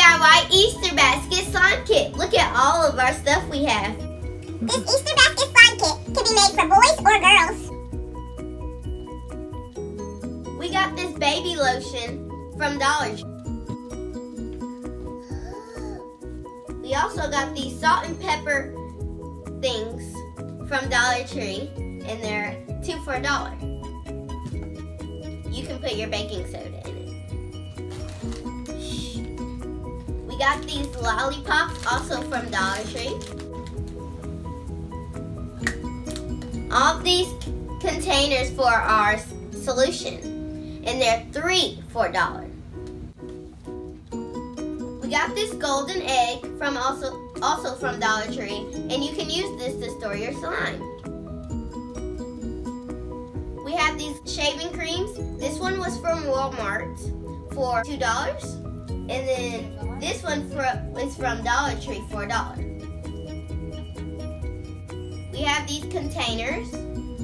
DIY Easter basket slime kit. Look at all of our stuff we have. This Easter basket slime kit can be made for boys or girls. We got this baby lotion from Dollar Tree. We also got these salt and pepper things from Dollar Tree, and they're 2 for $1. You can put your baking soda in it. We got these lollipops also from Dollar Tree. All of these containers for our solution, and they're 3 for $1. We got this golden egg from also from Dollar Tree, and you can use this to store your slime. We have these shaving creams. This one was from Walmart for $2, and then this one is from Dollar Tree for $1. We have these containers,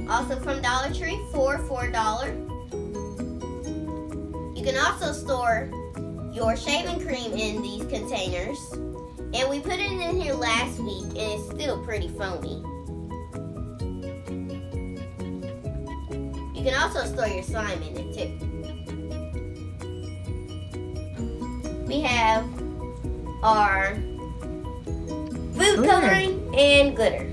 also from Dollar Tree for $4. You can also store your shaving cream in these containers, and we put it in here last week, and it's still pretty foamy. You can also store your slime in it too. We have our food coloring and glitter.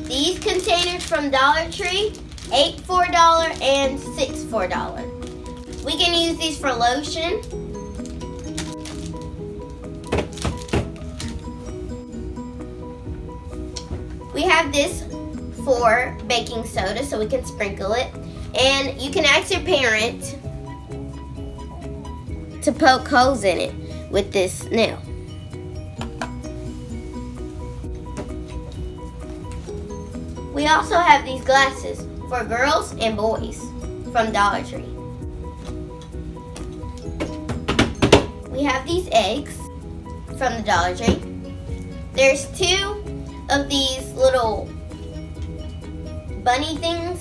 These containers from Dollar Tree, 8 for $1 and 6 for $1. We can use these for lotion. We have this for baking soda, so we can sprinkle it. And you can ask your parent to poke holes in it with this nail. We also have these glasses for girls and boys from Dollar Tree. We have these eggs from the Dollar Tree. There's 2 of these little bunny things.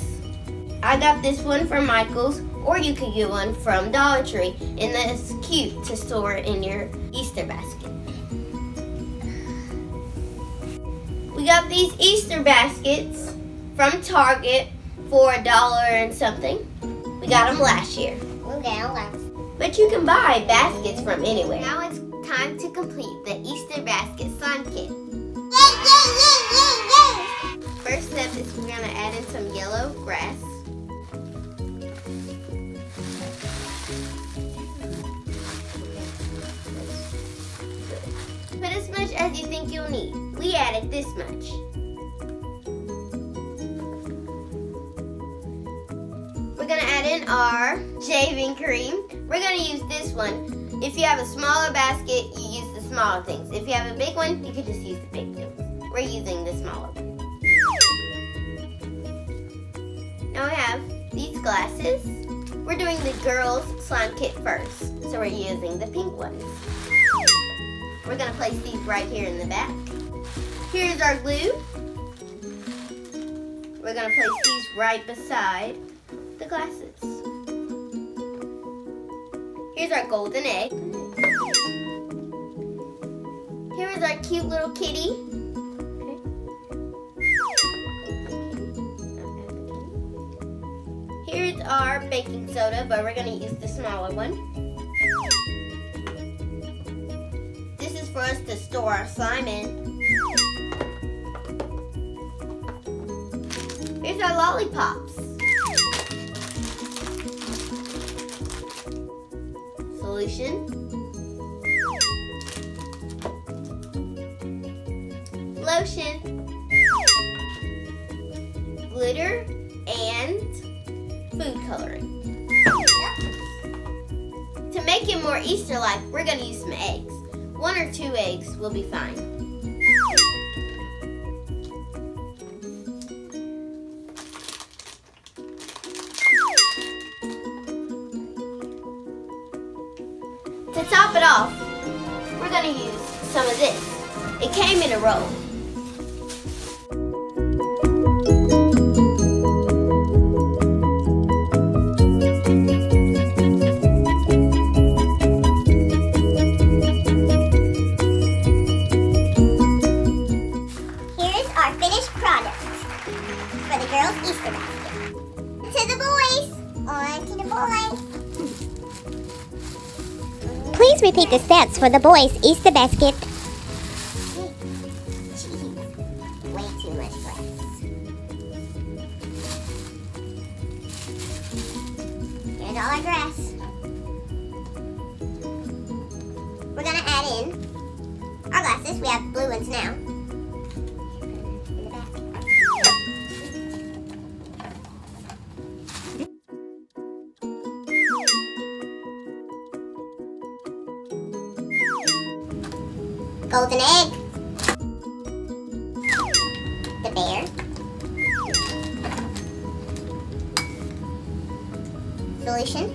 I got this one from Michael's, or you could get one from Dollar Tree, and that's cute to store in your Easter basket. We got these Easter baskets from Target for $1 and something. We got them last year. But you can buy baskets from anywhere. Now it's time to complete the Easter basket slime kit. Yay, yay, yay, yay, yay! First step is we're going to add in some yellow grass. Put as much as you think you'll need. We added this much. We're going to add in our shaving cream. We're going to use this one. If you have a smaller basket, you use the smaller things. If you have a big one, you can just use the big things. We're using the smaller one. Now we have these glasses. We're doing the girls' slime kit first, so we're using the pink ones. We're going to place these right here in the back. Here's our glue. We're going to place these right beside the glasses. Here's our golden egg. Here is our cute little kitty. Here's our baking soda, but we're going to use the smaller one. This is for us to store our slime in. Here's our lollipops. Solution. Lotion. Glitter and food coloring. To make it more Easter-like, we're going to use some eggs. 1 or 2 eggs will be fine. To top it off, we're going to use some of this. It came in a roll. girls' Easter basket. To the boys. On to the boys. Please repeat the steps for the boys' Easter basket. Jeez, way too much grass. Here's all our grass. We're gonna add in our glasses. We have blue ones now. In the back. Golden egg. The bear. Solution.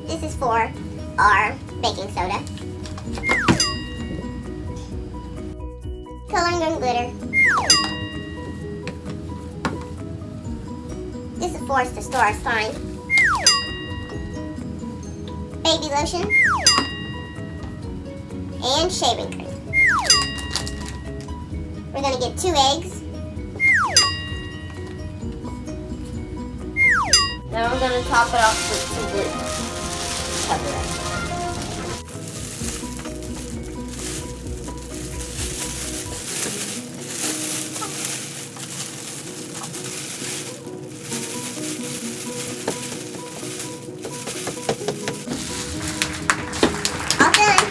This is for our baking soda. Coloring and glitter. This is for us to store our slime. Baby lotion. And shaving cream. We're going to get 2 eggs. Now we're going to top it off with some glue. Cover it. All done.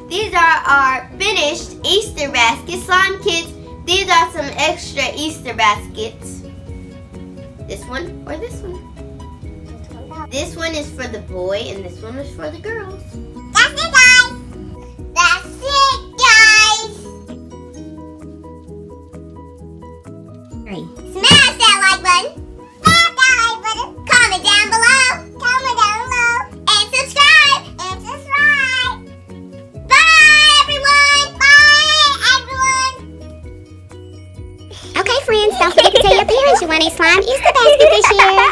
These are our finished Easter baskets. Slime Kids, these are some extra Easter baskets. This one or this one? This one is for the boy and this one is for the girls. That's it, guys. That's it, guys. Smash that like button. Smash that like button. Comment down below. Comment down below. And subscribe. And subscribe. Bye, everyone. Bye, everyone. Okay, friends, don't forget to tell your parents you want a slime Easter basket this year.